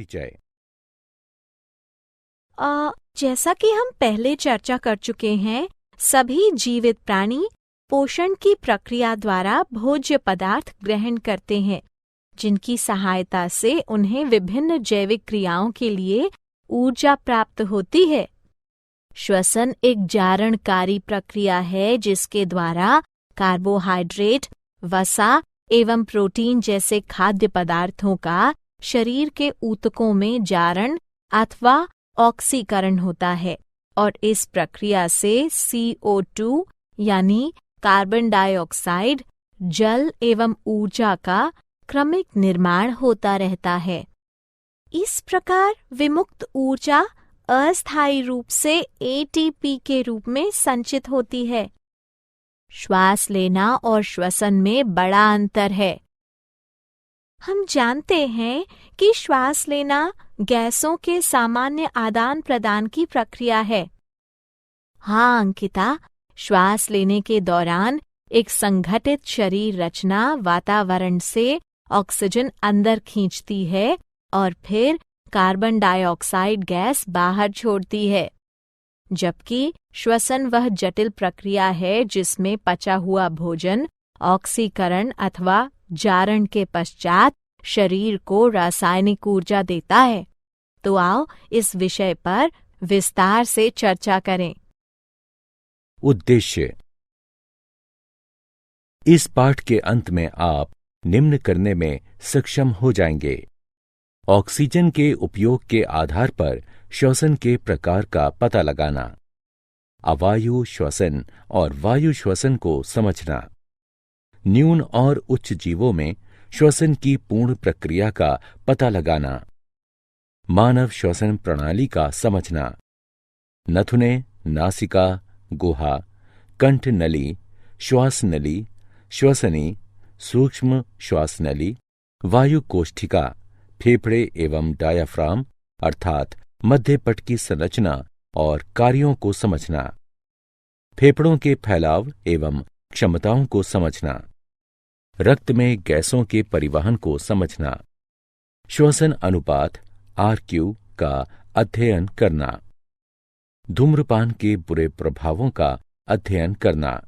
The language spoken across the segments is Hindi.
परिचय। जैसा कि हम पहले चर्चा कर चुके हैं, सभी जीवित प्राणी पोषण की प्रक्रिया द्वारा भोज्य पदार्थ ग्रहण करते हैं, जिनकी सहायता से उन्हें विभिन्न जैविक क्रियाओं के लिए ऊर्जा प्राप्त होती है। श्वसन एक जारणकारी प्रक्रिया है जिसके द्वारा कार्बोहाइड्रेट, वसा एवं प्रोटीन जैसे खाद्य पदार्थों का शरीर के ऊतकों में जारण अथवा ऑक्सीकरण होता है और इस प्रक्रिया से CO2 यानी कार्बन डाइऑक्साइड, जल एवं ऊर्जा का क्रमिक निर्माण होता रहता है। इस प्रकार विमुक्त ऊर्जा अस्थायी रूप से ATP के रूप में संचित होती है। श्वास लेना और श्वसन में बड़ा अंतर है। हम जानते हैं कि श्वास लेना गैसों के सामान्य आदान प्रदान की प्रक्रिया है। हाँ अंकिता, श्वास लेने के दौरान एक संगठित शरीर रचना वातावरण से ऑक्सीजन अंदर खींचती है और फिर कार्बन डाइऑक्साइड गैस बाहर छोड़ती है, जबकि श्वसन वह जटिल प्रक्रिया है जिसमें पचा हुआ भोजन ऑक्सीकरण अथवा जारण के पश्चात शरीर को रासायनिक ऊर्जा देता है। तो आओ इस विषय पर विस्तार से चर्चा करें। उद्देश्य। इस पाठ के अंत में आप निम्न करने में सक्षम हो जाएंगे: ऑक्सीजन के उपयोग के आधार पर श्वसन के प्रकार का पता लगाना, अवायु श्वसन और वायु श्वसन को समझना, न्यून और उच्च जीवों में श्वसन की पूर्ण प्रक्रिया का पता लगाना, मानव श्वसन प्रणाली का समझना, नथुने, नासिका, गुहा, कंठ नली, श्वास नली, श्वसनी, सूक्ष्म श्वास नली, वायु कोष्ठिका, फेफड़े एवं डायाफ्राम अर्थात मध्यपट की संरचना और कार्यों को समझना, फेफड़ों के फैलाव एवं क्षमताओं को समझना, रक्त में गैसों के परिवहन को समझना, श्वसन अनुपात RQ का अध्ययन करना, धूम्रपान के बुरे प्रभावों का अध्ययन करना।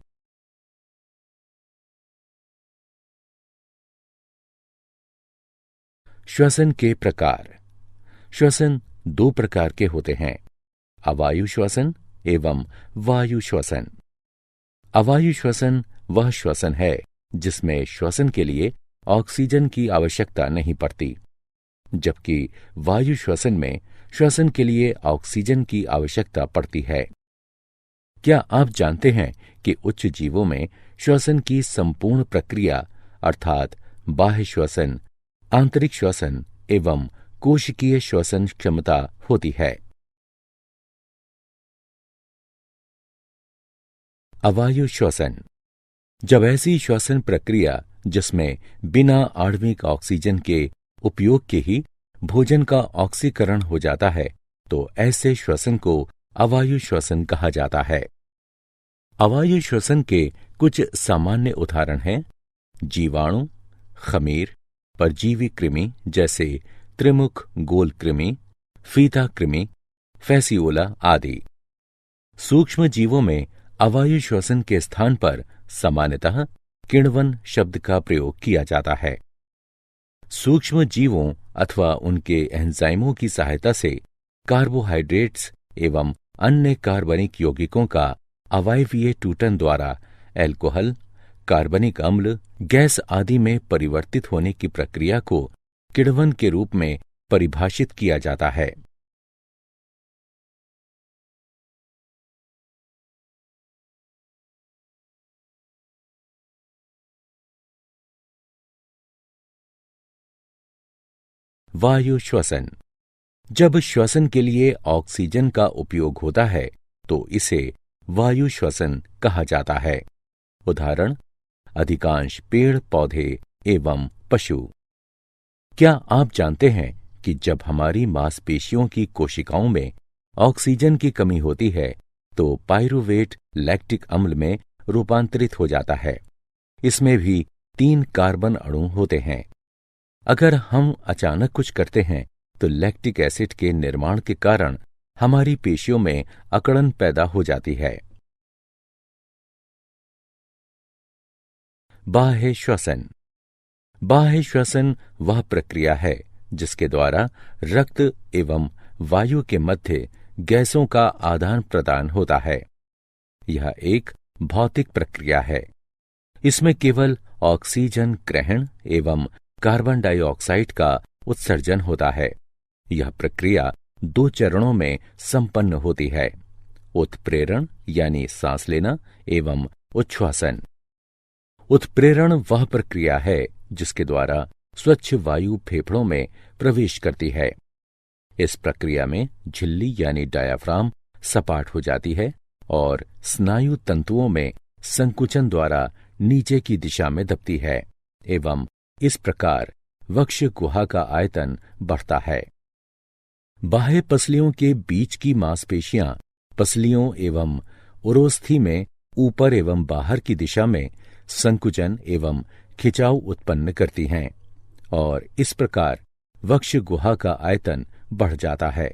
श्वसन के प्रकार। श्वसन दो प्रकार के होते हैं: अवायु श्वसन एवं वायु श्वसन। अवायु श्वसन वह श्वसन है जिसमें श्वसन के लिए ऑक्सीजन की आवश्यकता नहीं पड़ती, जबकि वायु श्वसन में श्वसन के लिए ऑक्सीजन की आवश्यकता पड़ती है। क्या आप जानते हैं कि उच्च जीवों में श्वसन की संपूर्ण प्रक्रिया अर्थात बाह्य श्वसन, आंतरिक श्वसन एवं कोशिकीय श्वसन क्षमता होती है? अवायु श्वसन। जब ऐसी श्वसन प्रक्रिया जिसमें बिना आणविक ऑक्सीजन के उपयोग के ही भोजन का ऑक्सीकरण हो जाता है, तो ऐसे श्वसन को अवायु श्वसन कहा जाता है। अवायु श्वसन के कुछ सामान्य उदाहरण हैं: जीवाणु, खमीर, परजीवी कृमि जैसे त्रिमुख गोल कृमि, फीता कृमि, फैसियोला आदि। सूक्ष्म जीवों में अवायु श्वसन के स्थान पर सामान्यतः किण्वन शब्द का प्रयोग किया जाता है। सूक्ष्म जीवों अथवा उनके एंजाइमों की सहायता से कार्बोहाइड्रेट्स एवं अन्य कार्बनिक यौगिकों का अवायवीय टूटन द्वारा अल्कोहल, कार्बनिक अम्ल, गैस आदि में परिवर्तित होने की प्रक्रिया को किण्वन के रूप में परिभाषित किया जाता है। वायु श्वसन। जब श्वसन के लिए ऑक्सीजन का उपयोग होता है तो इसे वायु श्वसन कहा जाता है। उदाहरण: अधिकांश पेड़ पौधे एवं पशु। क्या आप जानते हैं कि जब हमारी मांसपेशियों की कोशिकाओं में ऑक्सीजन की कमी होती है तो पाइरूवेट लैक्टिक अम्ल में रूपांतरित हो जाता है। इसमें भी 3 कार्बन अणु होते हैं। अगर हम अचानक कुछ करते हैं तो लैक्टिक एसिड के निर्माण के कारण हमारी पेशियों में अकड़न पैदा हो जाती है। बाह्य श्वसन। बाह्य श्वसन वह प्रक्रिया है जिसके द्वारा रक्त एवं वायु के मध्य गैसों का आदान प्रदान होता है। यह एक भौतिक प्रक्रिया है। इसमें केवल ऑक्सीजन ग्रहण एवं कार्बन डाइऑक्साइड का उत्सर्जन होता है। यह प्रक्रिया 2 चरणों में संपन्न होती है, उत्प्रेरण यानी सांस लेना एवं उच्छ्वासन। उत्प्रेरण वह प्रक्रिया है जिसके द्वारा स्वच्छ वायु फेफड़ों में प्रवेश करती है। इस प्रक्रिया में झिल्ली यानी डायाफ्राम सपाट हो जाती है और स्नायु तंतुओं में संकुचन द्वारा नीचे की दिशा में दबती है एवं इस प्रकार वक्ष गुहा का आयतन बढ़ता है। बाह्य पसलियों के बीच की मांसपेशियां पसलियों एवं उरोस्थि में ऊपर एवं बाहर की दिशा में संकुचन एवं खिंचाव उत्पन्न करती हैं और इस प्रकार वक्ष गुहा का आयतन बढ़ जाता है।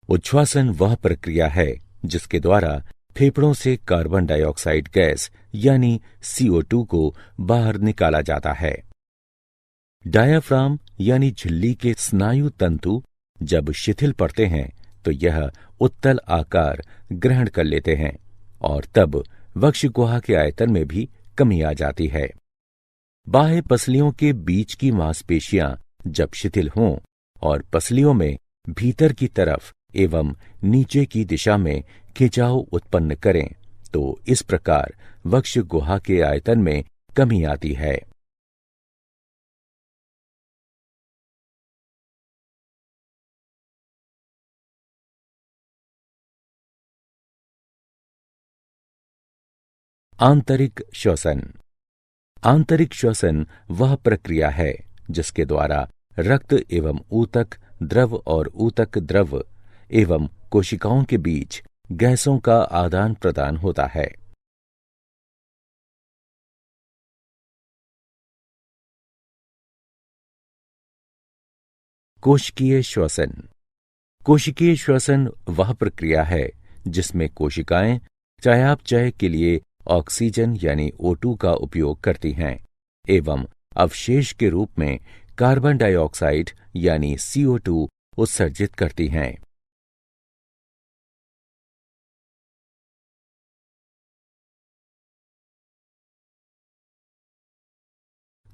उच्छ्वासन वह प्रक्रिया है जिसके द्वारा फेफड़ों से कार्बन डाइऑक्साइड गैस यानी CO2 को बाहर निकाला जाता है। डायाफ्राम यानी झिल्ली के स्नायु तंतु जब शिथिल पड़ते हैं तो यह उत्तल आकार ग्रहण कर लेते हैं और तब वक्ष गुहा के आयतन में भी कमी आ जाती है। बाह्य पसलियों के बीच की मांसपेशियां जब शिथिल हों और पसलियों में भीतर की तरफ एवं नीचे की दिशा में खिंचाव उत्पन्न करें तो इस प्रकार वक्ष गुहा के आयतन में कमी आती है। आंतरिक श्वसन। आंतरिक श्वसन वह प्रक्रिया है जिसके द्वारा रक्त एवं ऊतक द्रव और ऊतक द्रव एवं कोशिकाओं के बीच गैसों का आदान प्रदान होता है। कोशिकीय श्वसन। कोशिकीय श्वसन वह प्रक्रिया है जिसमें कोशिकाएं चयापचय के लिए ऑक्सीजन यानी O2 का उपयोग करती हैं एवं अवशेष के रूप में कार्बन डाइऑक्साइड यानी CO2 उत्सर्जित करती हैं।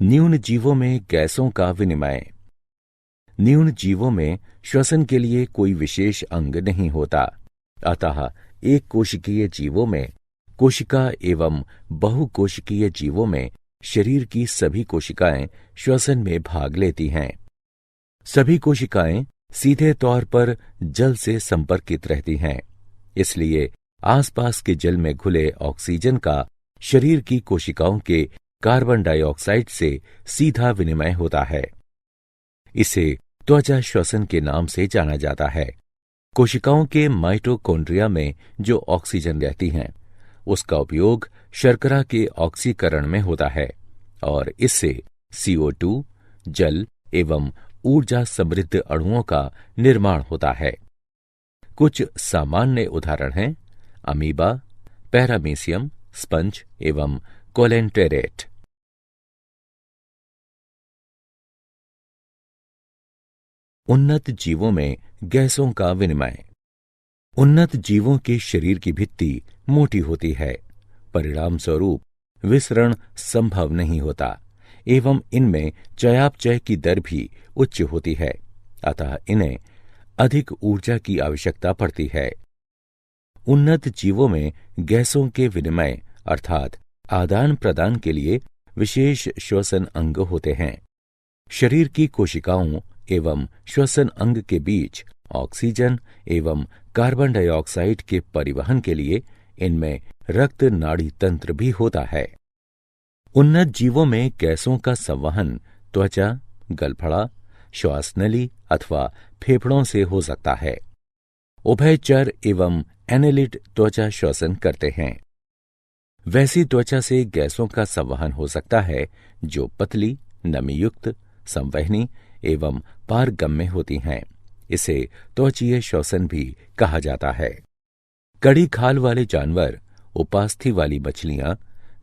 न्यून जीवों में गैसों का विनिमय। न्यून जीवों में श्वसन के लिए कोई विशेष अंग नहीं होता, अतः एक कोशिकीय जीवों में कोशिका एवं बहुकोशिकीय जीवों में शरीर की सभी कोशिकाएं श्वसन में भाग लेती हैं। सभी कोशिकाएं सीधे तौर पर जल से संपर्कित रहती हैं, इसलिए आसपास के जल में घुले ऑक्सीजन का शरीर की कोशिकाओं के कार्बन डाइऑक्साइड से सीधा विनिमय होता है। इसे त्वचा श्वसन के नाम से जाना जाता है। कोशिकाओं के माइटोकॉन्ड्रिया में जो ऑक्सीजन रहती हैं उसका उपयोग शर्करा के ऑक्सीकरण में होता है और इससे CO2, जल एवं ऊर्जा समृद्ध अणुओं का निर्माण होता है। कुछ सामान्य उदाहरण हैं अमीबा, पैरामीशियम, स्पंज एवं कोलेंटेरेट। उन्नत जीवों में गैसों का विनिमय। उन्नत जीवों के शरीर की भित्ति मोटी होती है, परिणाम स्वरूप विसरण संभव नहीं होता एवं इनमें चयापचय की दर भी उच्च होती है, अतः इन्हें अधिक ऊर्जा की आवश्यकता पड़ती है। उन्नत जीवों में गैसों के विनिमय अर्थात आदान प्रदान के लिए विशेष श्वसन अंग होते हैं। शरीर की कोशिकाओं एवं श्वसन अंग के बीच ऑक्सीजन एवं कार्बन डाइऑक्साइड के परिवहन के लिए इनमें रक्त नाड़ी तंत्र भी होता है। उन्नत जीवों में गैसों का संवहन त्वचा, गलफड़ा, श्वास नली अथवा फेफड़ों से हो सकता है। उभयचर एवं एनेलिड त्वचा श्वसन करते हैं। वैसी त्वचा से गैसों का संवहन हो सकता है जो पतली, नमीयुक्त, संवहनी एवं पारगम्य होती हैं। इसे त्वचीय श्वसन भी कहा जाता है। कड़ी खाल वाले जानवर, उपास्थि वाली मछलियां,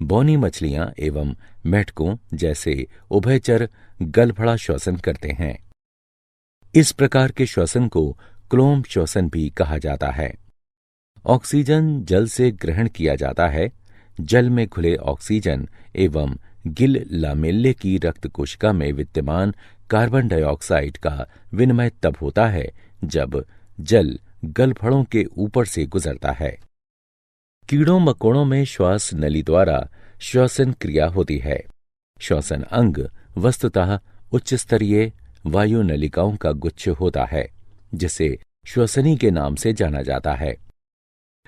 बौनी मछलियां एवं मेढकों जैसे उभयचर गलफड़ा श्वसन करते हैं। इस प्रकार के श्वसन को क्लोम श्वसन भी कहा जाता है। ऑक्सीजन जल से ग्रहण किया जाता है। जल में घुले ऑक्सीजन एवं गिल लामेल्ले की रक्त कोशिका में विद्यमान कार्बन डाइऑक्साइड का विनिमय तब होता है जब जल गलफड़ों के ऊपर से गुजरता है। कीड़ों मकोड़ों में श्वास नली द्वारा श्वसन क्रिया होती है। श्वसन अंग वस्तुतः उच्च स्तरीय वायु नलिकाओं का गुच्छ होता है, जिसे श्वसनी के नाम से जाना जाता है।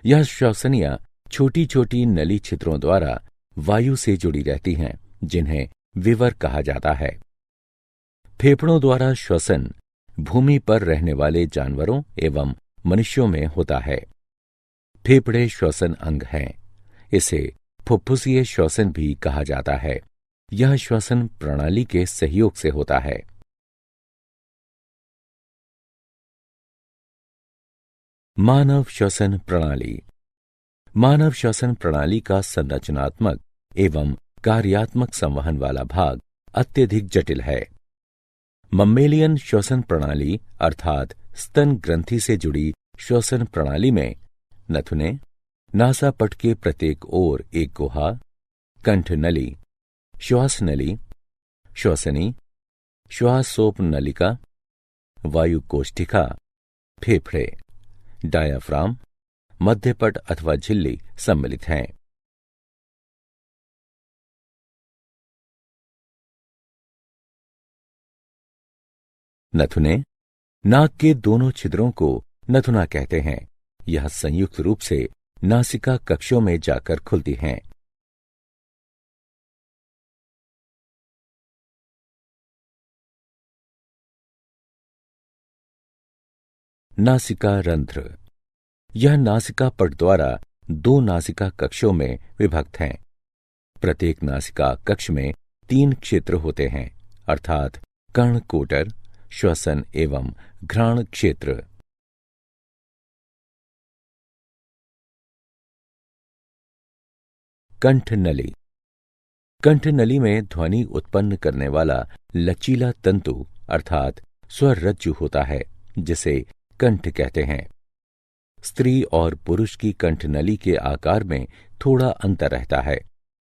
यह श्वसनियां छोटी छोटी नली छिद्रों द्वारा वायु से जुड़ी रहती हैं, जिन्हें विवर कहा जाता है। फेफड़ों द्वारा श्वसन भूमि पर रहने वाले जानवरों एवं मनुष्यों में होता है। फेफड़े श्वसन अंग हैं। इसे फुफ्फुसीय श्वसन भी कहा जाता है। यह श्वसन प्रणाली के सहयोग से होता है। मानव श्वसन प्रणाली। मानव श्वसन प्रणाली का संरचनात्मक एवं कार्यात्मक संवहन वाला भाग अत्यधिक जटिल है। मम्मेलियन श्वसन प्रणाली अर्थात स्तन ग्रंथि से जुड़ी श्वसन प्रणाली में नथुने, नासापट के प्रत्येक ओर एक गुहा, कंठ नली, श्वास नली, श्वसनी, श्वासोप नलिका, वायु कोष्ठिका, फेफड़े, डायाफ्राम, मध्यपट अथवा झिल्ली सम्मिलित हैं। नथुने नाक के दोनों छिद्रों को नथुना कहते हैं। यह संयुक्त रूप से नासिका कक्षों में जाकर खुलती हैं। नासिका रंध्र। यह नासिका पट द्वारा दो नासिका कक्षों में विभक्त हैं। प्रत्येक नासिका कक्ष में 3 क्षेत्र होते हैं, अर्थात कर्णकोटर, श्वसन एवं घ्राण क्षेत्र। कंठ नली। कंठ नली में ध्वनि उत्पन्न करने वाला लचीला तंतु अर्थात स्वर रज्जु होता है, जिसे कंठ कहते हैं। स्त्री और पुरुष की कंठ नली के आकार में थोड़ा अंतर रहता है।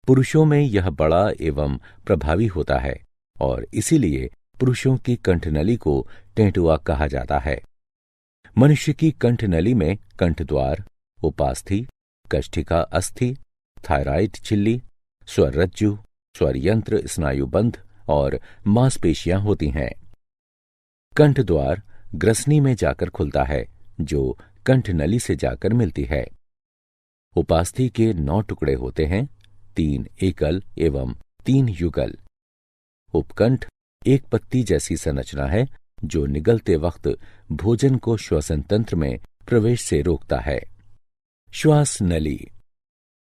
पुरुषों में यह बड़ा एवं प्रभावी होता है और इसीलिए पुरुषों की कंठ नली को टेंटुआ कहा जाता है। मनुष्य की कंठ नली में कंठद्वार, उपास्थि, कष्ठिका अस्थि, थायराइड झिल्ली, स्वर रज्जु, स्वर यंत्र, स्नायुबंध और मांसपेशियां होती हैं। कंठद्वार ग्रसनी में जाकर खुलता है, जो कंठ नली से जाकर मिलती है। उपास्थि के 9 टुकड़े होते हैं, 3 एकल एवं 3 युगल। उपकंठ एक पत्ती जैसी संरचना है, जो निगलते वक्त भोजन को श्वसन तंत्र में प्रवेश से रोकता है। श्वास नली।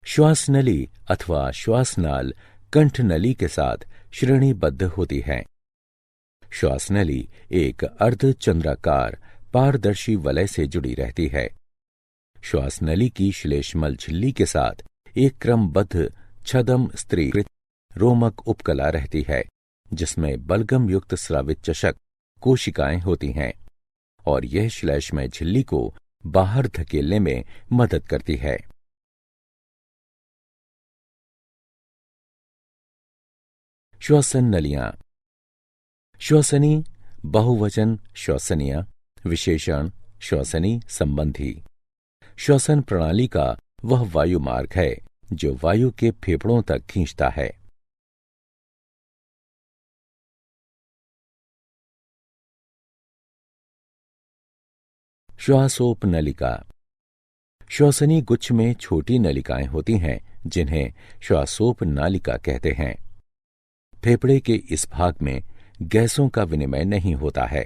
श्वास नली अथवा श्वासनाल कंठ नली के साथ श्रेणीबद्ध होती है। श्वास नली एक अर्धचंद्राकार पारदर्शी वलय से जुड़ी रहती है। श्वास नली की श्लेष्मल झिल्ली के साथ एक क्रमबद्ध छदम स्त्रीकृत रोमक उपकला रहती है, जिसमें बलगम युक्त स्रावित चषक कोशिकाएं होती हैं और यह श्लेष्मय झिल्ली को बाहर धकेलने में मदद करती है। श्वसन नलियां। श्वसनी बहुवचन श्वसनिया, विशेषण श्वसनी संबंधी। श्वसन प्रणाली का वह वायु मार्ग है जो वायु के फेफड़ों तक खींचता है। श्वासोप नलिका। श्वसनी गुच्छ में छोटी नलिकाएं होती हैं, जिन्हें श्वासोप नालिका कहते हैं। फेफड़े के इस भाग में गैसों का विनिमय नहीं होता है।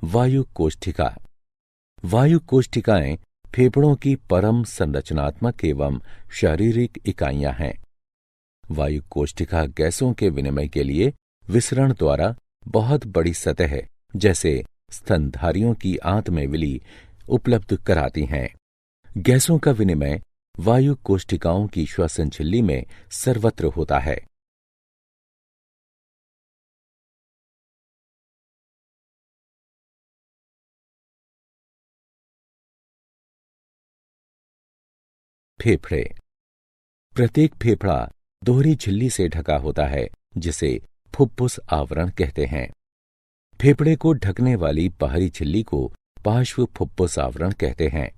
वायु कोष्ठिका। वायु कोष्ठिकाएं फेफड़ों की परम संरचनात्मक एवं शारीरिक इकाइयां हैं। वायु कोष्ठिका गैसों के विनिमय के लिए विसरण द्वारा बहुत बड़ी सतह जैसे स्तनधारियों की आंत में विली उपलब्ध कराती हैं। गैसों का विनिमय वायु कोष्ठिकाओं की श्वसन झिल्ली में सर्वत्र होता है। फेफड़े। प्रत्येक फेफड़ा दोहरी झिल्ली से ढका होता है जिसे फुफ्फुस आवरण कहते हैं। फेफड़े को ढकने वाली बाहरी झिल्ली को पार्श्व फुफ्फुस आवरण कहते हैं।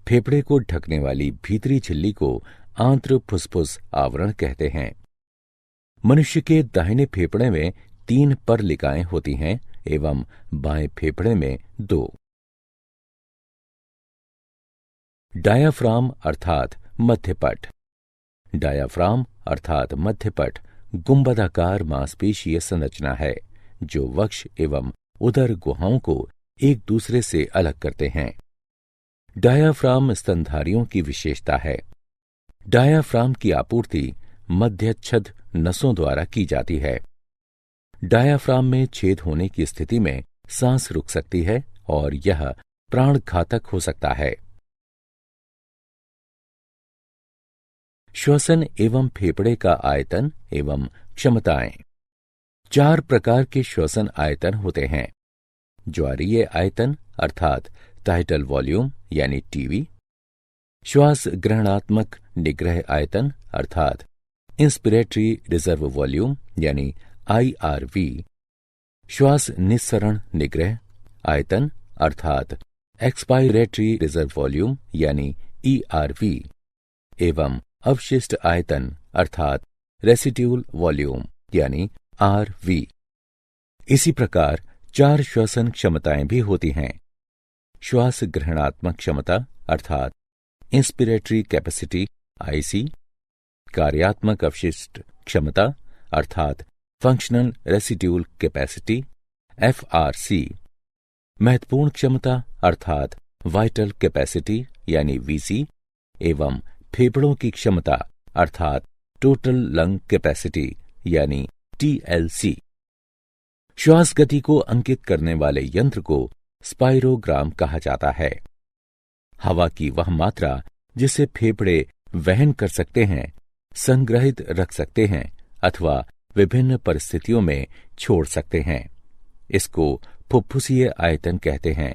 फेफड़े को ढकने वाली भीतरी झिल्ली को आंत्र फुफ्फुस आवरण कहते हैं। मनुष्य के दाहिने फेफड़े में 3 परलिकाएं होती हैं एवं बाएं फेफड़े में 2। डायाफ्राम अर्थात मध्यपट। डायाफ्राम अर्थात मध्यपट गुंबदाकार मांसपेशीय संरचना है जो वक्ष एवं उदर गुहाओं को एक दूसरे से अलग करते हैं। डायाफ्राम स्तनधारियों की विशेषता है। डायाफ्राम की आपूर्ति मध्यच्छद नसों द्वारा की जाती है। डायाफ्राम में छेद होने की स्थिति में सांस रुक सकती है और यह प्राणघातक हो सकता है। श्वसन एवं फेफड़े का आयतन एवं क्षमताएं। 4 प्रकार के श्वसन आयतन होते हैं। ज्वारीय आयतन अर्थात टाइटल वॉल्यूम यानी टीवी, श्वास ग्रहणात्मक निग्रह आयतन अर्थात इंस्पिरेटरी रिजर्व वॉल्यूम यानी आईआरवी, श्वास निस्सरण निग्रह आयतन अर्थात एक्सपायरेटरी रिजर्व वॉल्यूम यानी ईआरवी एवं अवशिष्ट आयतन अर्थात रेसिड्यूल वॉल्यूम यानी आरवी। इसी प्रकार 4 श्वसन क्षमताएं भी होती हैं। श्वास ग्रहणात्मक क्षमता अर्थात इंस्पिरेटरी कैपेसिटी आईसी, कार्यात्मक अवशिष्ट क्षमता अर्थात फंक्शनल रेसिड्यूल कैपेसिटी एफआरसी, महत्वपूर्ण क्षमता अर्थात वाइटल कैपेसिटी यानी वीसी एवं फेफड़ों की क्षमता अर्थात टोटल लंग कैपेसिटी यानी टीएलसी। श्वास गति को अंकित करने वाले यंत्र को स्पाइरोग्राम कहा जाता है। हवा की वह मात्रा जिसे फेफड़े वहन कर सकते हैं, संग्रहित रख सकते हैं अथवा विभिन्न परिस्थितियों में छोड़ सकते हैं, इसको फुफ्फुसीय आयतन कहते हैं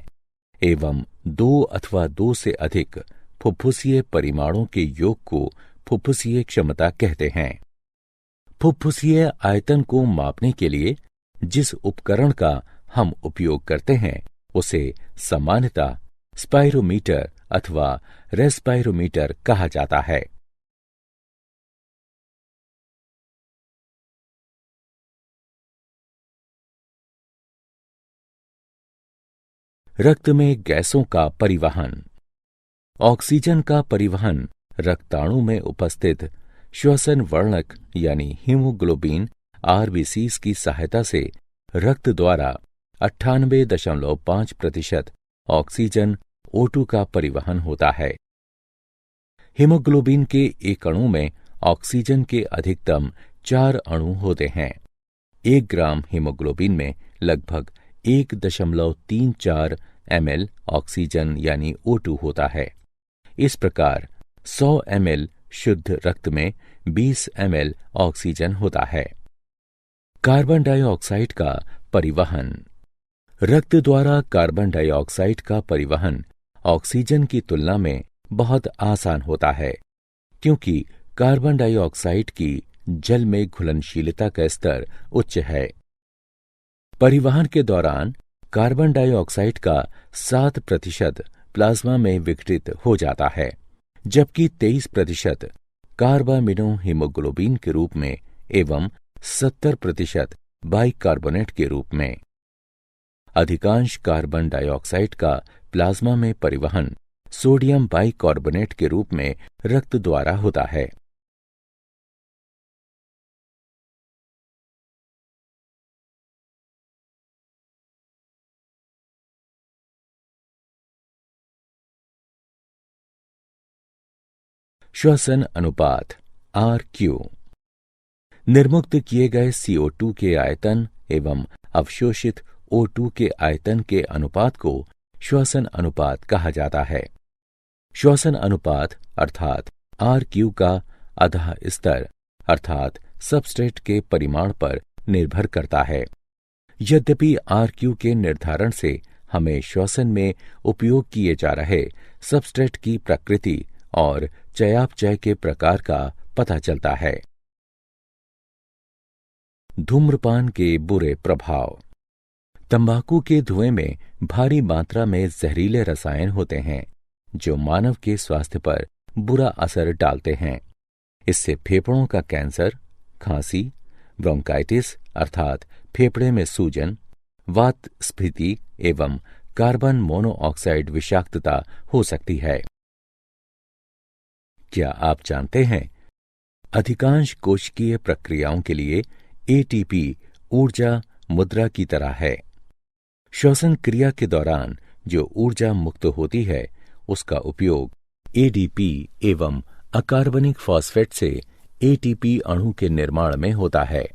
एवं 2 अथवा 2 से अधिक फुफ्फुसीय परिमाणों के योग को फुफ्फुसीय क्षमता कहते हैं। फुफ्फुसीय आयतन को मापने के लिए जिस उपकरण का हम उपयोग करते हैं उसे सामान्यतः स्पाइरोमीटर अथवा रेस्पाइरोमीटर कहा जाता है। रक्त में गैसों का परिवहन। ऑक्सीजन का परिवहन रक्ताणु में उपस्थित श्वसन वर्णक यानी हीमोग्लोबिन आरबीसीज की सहायता से रक्त द्वारा 98.5% ऑक्सीजन O2 का परिवहन होता है। हीमोग्लोबिन के एक अणु में ऑक्सीजन के अधिकतम 4 अणु होते हैं। 1 ग्राम हीमोग्लोबिन में लगभग 1.34 ml ऑक्सीजन यानी O2 होता है। इस प्रकार 100 ml शुद्ध रक्त में 20 ml ऑक्सीजन होता है। कार्बन डाइऑक्साइड का परिवहन। रक्त द्वारा कार्बन डाइऑक्साइड का परिवहन ऑक्सीजन की तुलना में बहुत आसान होता है, क्योंकि कार्बन डाइऑक्साइड की जल में घुलनशीलता का स्तर उच्च है। परिवहन के दौरान कार्बन डाइऑक्साइड का 7% प्लाज्मा में विघटित हो जाता है, जबकि 23% कार्बामिनो हीमोग्लोबिन के रूप में एवं 70% बाइकार्बोनेट के रूप में। अधिकांश कार्बन डाइऑक्साइड का प्लाज्मा में परिवहन सोडियम बाइकार्बोनेट के रूप में रक्त द्वारा होता है। श्वसन अनुपात RQ। निर्मुक्त किए गए CO2 के आयतन एवं अवशोषित O2 के आयतन के अनुपात को श्वसन अनुपात कहा जाता है। श्वसन अनुपात अर्थात RQ का अधः स्तर अर्थात सबस्ट्रेट के परिमाण पर निर्भर करता है। यद्यपि RQ के निर्धारण से हमें श्वसन में उपयोग किए जा रहे सबस्ट्रेट की प्रकृति और चयापचय के प्रकार का पता चलता है। धूम्रपान के बुरे प्रभाव। तंबाकू के धुएं में भारी मात्रा में जहरीले रसायन होते हैं जो मानव के स्वास्थ्य पर बुरा असर डालते हैं। इससे फेफड़ों का कैंसर, खांसी, ब्रोंकाइटिस अर्थात फेफड़े में सूजन, वात स्फीति एवं कार्बन मोनोऑक्साइड विषाक्तता हो सकती है। क्या आप जानते हैं, अधिकांश कोशिकीय प्रक्रियाओं के लिए ATP ऊर्जा मुद्रा की तरह है। श्वसन क्रिया के दौरान जो ऊर्जा मुक्त होती है उसका उपयोग ADP एवं अकार्बनिक फॉस्फेट से ATP अणु के निर्माण में होता है।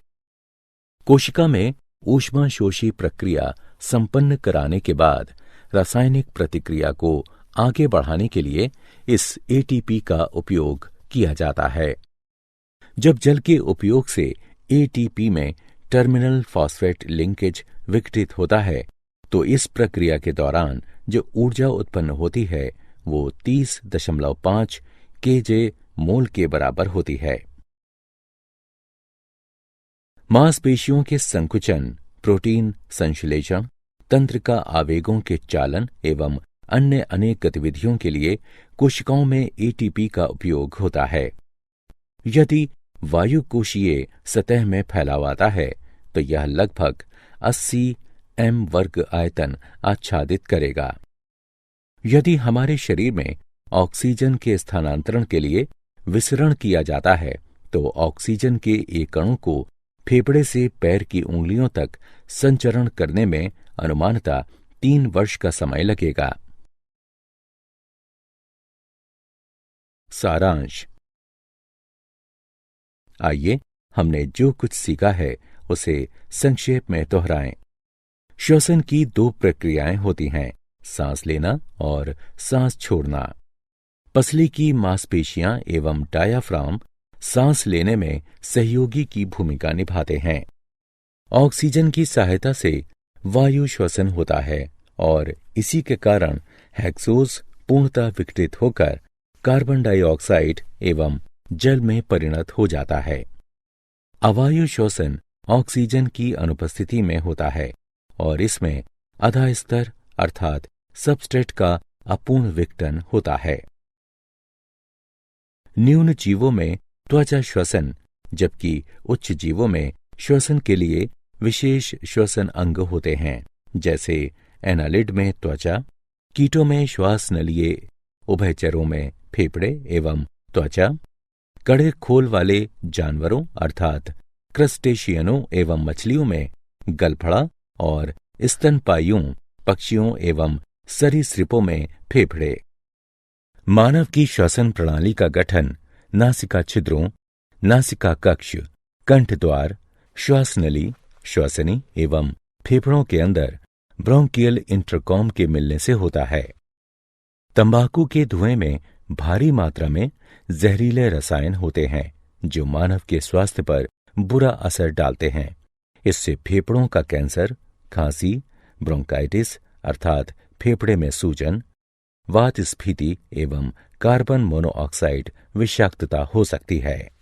कोशिका में ऊष्माशोषी प्रक्रिया संपन्न कराने के बाद रासायनिक प्रतिक्रिया को आगे बढ़ाने के लिए इस ATP का उपयोग किया जाता है। जब जल के उपयोग से ATP में टर्मिनल फॉस्फेट लिंकेज विघटित होता है तो इस प्रक्रिया के दौरान जो ऊर्जा उत्पन्न होती है वो 30.5 kJ मोल के बराबर होती है। मांसपेशियों के संकुचन, प्रोटीन संश्लेषण, तंत्र का आवेगों के चालन एवं अन्य अनेक गतिविधियों के लिए कोशिकाओं में ATP का उपयोग होता है। यदि वायु कोशीय सतह में फैलावाता है तो यह लगभग 80 m वर्ग आयतन आच्छादित करेगा। यदि हमारे शरीर में ऑक्सीजन के स्थानांतरण के लिए विसरण किया जाता है तो ऑक्सीजन के एक अणु को फेफड़े से पैर की उंगलियों तक संचरण करने में अनुमानतः 3 वर्ष का समय लगेगा। सारांश। आइए हमने जो कुछ सीखा है उसे संक्षेप में दोहराएं। श्वसन की 2 प्रक्रियाएं होती हैं, सांस लेना और सांस छोड़ना। पसली की मांसपेशियां एवं डायाफ्राम सांस लेने में सहयोगी की भूमिका निभाते हैं। ऑक्सीजन की सहायता से वायु श्वसन होता है और इसी के कारण हेक्सोज पूर्णतः विघटित होकर कार्बन डाइऑक्साइड एवं जल में परिणत हो जाता है। अवायु श्वसन ऑक्सीजन की अनुपस्थिति में होता है और इसमें आधा स्तर अर्थात सबस्ट्रेट का अपूर्ण विघटन होता है। न्यून जीवों में त्वचा श्वसन जबकि उच्च जीवों में श्वसन के लिए विशेष श्वसन अंग होते हैं, जैसे एनालिड में त्वचा, कीटों में श्वास नलिये, उभयचरों में फेफड़े एवं त्वचा, कड़े खोल वाले जानवरों अर्थात क्रस्टेशियनों एवं मछलियों में गलफड़ा और स्तनपायियों, पक्षियों एवं सरीसृपों में फेफड़े। मानव की श्वसन प्रणाली का गठन नासिका छिद्रों, नासिका कक्ष, कंठद्वार, श्वास नली, श्वसनी एवं फेफड़ों के अंदर ब्रोंकियल इंटरकॉम के मिलने से होता है। तंबाकू के धुएं में भारी मात्रा में जहरीले रसायन होते हैं जो मानव के स्वास्थ्य पर बुरा असर डालते हैं। इससे फेफड़ों का कैंसर, खांसी, ब्रोंकाइटिस अर्थात फेफड़े में सूजन, वात स्फीति एवं कार्बन मोनोऑक्साइड विषाक्तता हो सकती है।